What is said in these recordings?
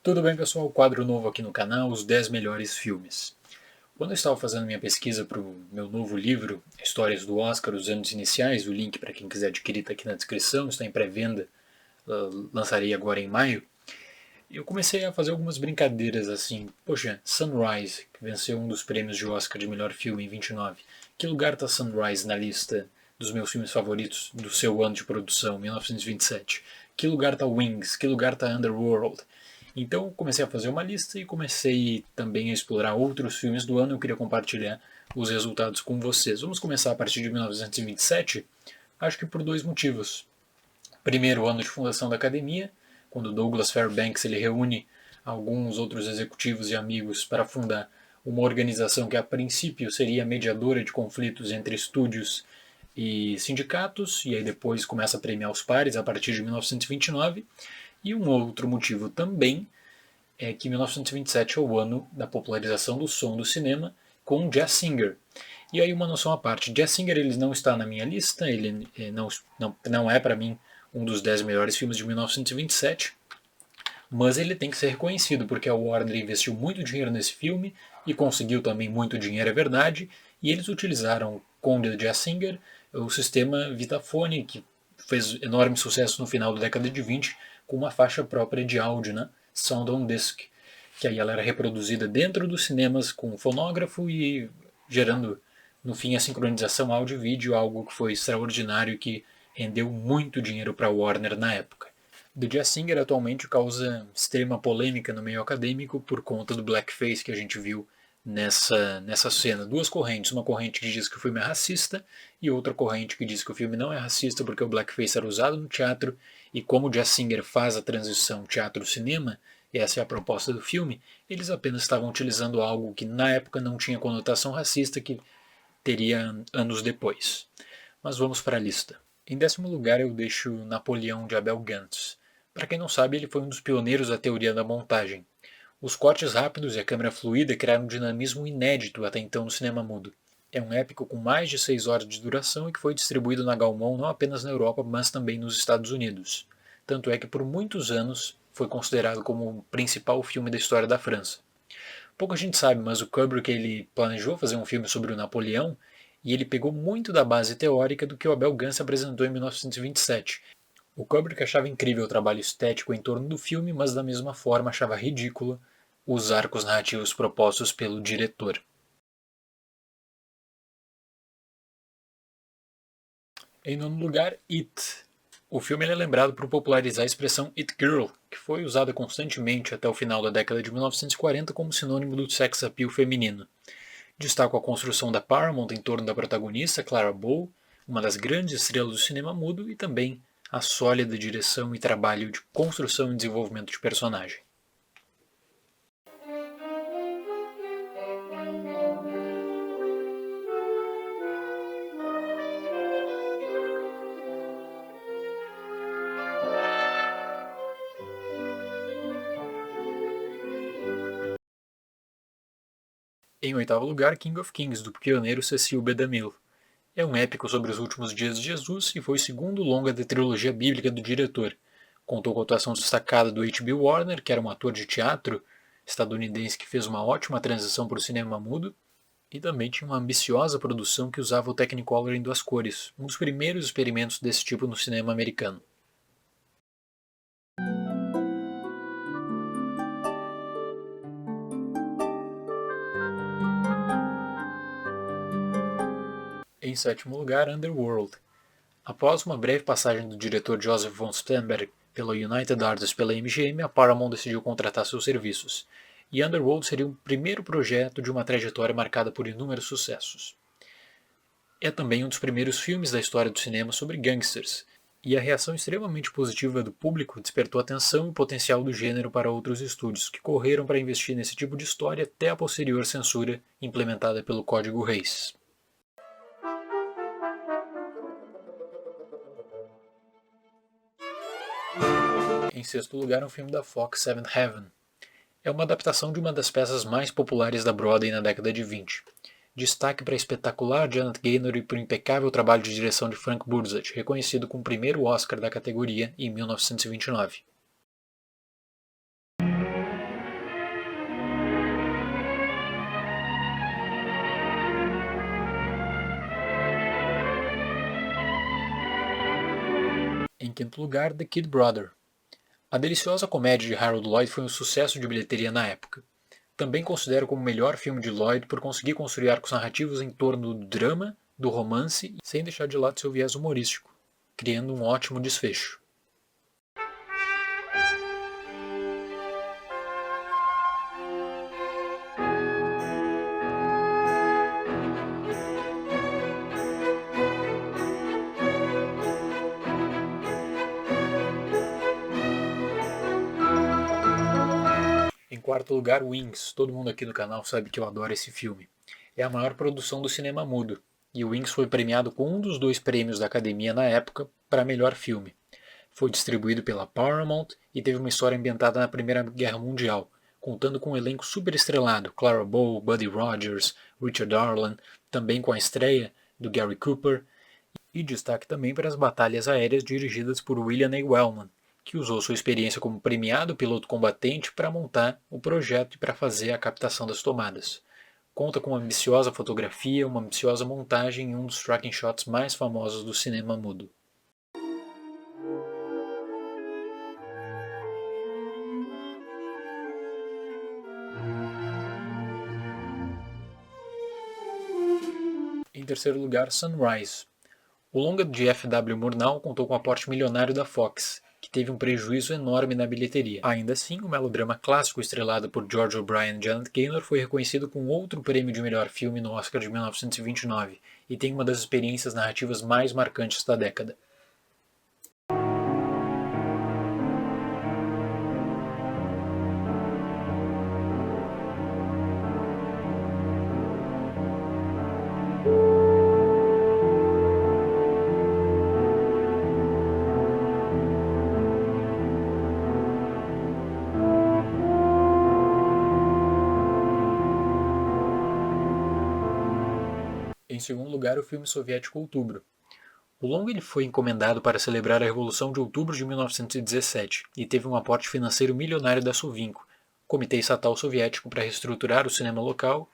Tudo bem, pessoal? Quadro novo aqui no canal, os 10 melhores filmes. Quando eu estava fazendo minha pesquisa para o meu novo livro, Histórias do Oscar, os anos iniciais, o link para quem quiser adquirir está aqui na descrição, está em pré-venda, lançarei agora em maio. Eu comecei a fazer algumas brincadeiras assim. Poxa, Sunrise, que venceu um dos prêmios de Oscar de melhor filme em 29. Que lugar está Sunrise na lista dos meus filmes favoritos do seu ano de produção, 1927? Que lugar está Wings? Que lugar está Underworld? Então comecei a fazer uma lista e comecei também a explorar outros filmes do ano. Eu queria compartilhar os resultados com vocês. Vamos começar a partir de 1927, acho que por dois motivos. Primeiro, ano de fundação da academia, quando Douglas Fairbanks ele reúne alguns outros executivos e amigos para fundar uma organização que a princípio seria mediadora de conflitos entre estúdios e sindicatos, e aí depois começa a premiar os pares a partir de 1929. E um outro motivo também é que 1927 é o ano da popularização do som do cinema com Jazz Singer. E aí uma noção à parte, Jazz Singer ele não está na minha lista, ele não é para mim um dos 10 melhores filmes de 1927, mas ele tem que ser reconhecido, porque a Warner investiu muito dinheiro nesse filme e conseguiu também muito dinheiro, é verdade, e eles utilizaram com The Jazz Singer o sistema Vitaphone, que fez enorme sucesso no final da década de 20, com uma faixa própria de áudio, né? Sound on Disc, que aí ela era reproduzida dentro dos cinemas com um fonógrafo e gerando, no fim, a sincronização áudio e vídeo, algo que foi extraordinário e que rendeu muito dinheiro para a Warner na época. The Jazz Singer atualmente causa extrema polêmica no meio acadêmico por conta do blackface que a gente viu nessa cena. Duas correntes, uma corrente que diz que o filme é racista e outra corrente que diz que o filme não é racista porque o blackface era usado no teatro e como o Jazz Singer faz a transição teatro-cinema, e essa é a proposta do filme, eles apenas estavam utilizando algo que na época não tinha conotação racista que teria anos depois. Mas vamos para a lista. Em 10º lugar eu deixo Napoleão de Abel Gance. Para quem não sabe, ele foi um dos pioneiros da teoria da montagem. Os cortes rápidos e a câmera fluida criaram um dinamismo inédito até então no cinema mudo. É um épico com mais de 6 horas de duração e que foi distribuído na Gaumont não apenas na Europa, mas também nos Estados Unidos. Tanto é que por muitos anos foi considerado como o principal filme da história da França. Pouca gente sabe, mas o Kubrick ele planejou fazer um filme sobre o Napoleão e ele pegou muito da base teórica do que o Abel Gance apresentou em 1927. O Kubrick achava incrível o trabalho estético em torno do filme, mas da mesma forma achava ridículo os arcos narrativos propostos pelo diretor. Em 9º lugar, It. O filme é lembrado por popularizar a expressão It Girl, que foi usada constantemente até o final da década de 1940 como sinônimo do sex appeal feminino. Destaco a construção da Paramount em torno da protagonista, Clara Bow, uma das grandes estrelas do cinema mudo, e também a sólida direção e trabalho de construção e desenvolvimento de personagem. Em 8º lugar, King of Kings, do pioneiro Cecil B. DeMille. É um épico sobre os últimos dias de Jesus e foi o segundo longa da trilogia bíblica do diretor. Contou com a atuação destacada do H.B. Warner, que era um ator de teatro estadunidense que fez uma ótima transição para o cinema mudo, e também tinha uma ambiciosa produção que usava o Technicolor em 2 cores, um dos primeiros experimentos desse tipo no cinema americano. Em 7º lugar, Underworld. Após uma breve passagem do diretor Joseph von Sternberg pela United Artists e pela MGM, a Paramount decidiu contratar seus serviços. E Underworld seria o primeiro projeto de uma trajetória marcada por inúmeros sucessos. É também um dos primeiros filmes da história do cinema sobre gangsters, e a reação extremamente positiva do público despertou atenção e potencial do gênero para outros estúdios, que correram para investir nesse tipo de história até a posterior censura implementada pelo Código Reis. Em 6º lugar, um filme da Fox, Seventh Heaven. É uma adaptação de uma das peças mais populares da Broadway na década de 20. Destaque para a espetacular Janet Gaynor e para o impecável trabalho de direção de Frank Burzat, reconhecido com o primeiro Oscar da categoria em 1929. quinto lugar, The Kid Brother. A deliciosa comédia de Harold Lloyd foi um sucesso de bilheteria na época. Também considero como o melhor filme de Lloyd por conseguir construir arcos narrativos em torno do drama, do romance, sem deixar de lado seu viés humorístico, criando um ótimo desfecho. Em quarto lugar, Wings. Todo mundo aqui no canal sabe que eu adoro esse filme. É a maior produção do cinema mudo, e Wings foi premiado com um dos 2 prêmios da Academia na época para melhor filme. Foi distribuído pela Paramount e teve uma história ambientada na Primeira Guerra Mundial, contando com um elenco super estrelado, Clara Bow, Buddy Rogers, Richard Arlen, também com a estreia do Gary Cooper, e destaque também para as batalhas aéreas dirigidas por William A. Wellman, que usou sua experiência como premiado piloto combatente para montar o projeto e para fazer a captação das tomadas. Conta com uma ambiciosa fotografia, uma ambiciosa montagem e um dos tracking shots mais famosos do cinema mudo. Em terceiro lugar, Sunrise. O longa de F.W. Murnau contou com o aporte milionário da Fox, que teve um prejuízo enorme na bilheteria. Ainda assim, o melodrama clássico estrelado por George O'Brien e Janet Gaynor foi reconhecido com outro prêmio de melhor filme no Oscar de 1929 e tem uma das experiências narrativas mais marcantes da década. Em segundo lugar, o filme soviético Outubro. O longa ele foi encomendado para celebrar a Revolução de Outubro de 1917 e teve um aporte financeiro milionário da Sovinco, Comitê Estatal Soviético para reestruturar o cinema local,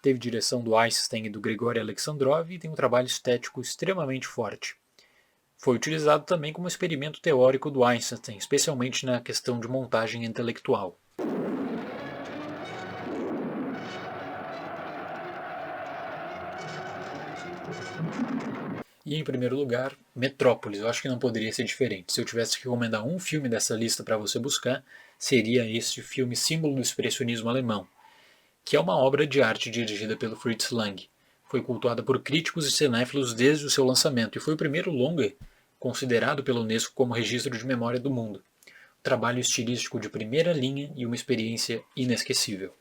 teve direção do Eisenstein e do Grigori Alexandrov e tem um trabalho estético extremamente forte. Foi utilizado também como experimento teórico do Eisenstein, especialmente na questão de montagem intelectual. E em primeiro lugar, Metrópolis. Eu acho que não poderia ser diferente. Se eu tivesse que recomendar um filme dessa lista para você buscar, seria este filme símbolo do expressionismo alemão, que é uma obra de arte dirigida pelo Fritz Lang. Foi cultuada por críticos e cinéfilos desde o seu lançamento e foi o primeiro longa considerado pela Unesco como registro de memória do mundo. Trabalho estilístico de primeira linha e uma experiência inesquecível.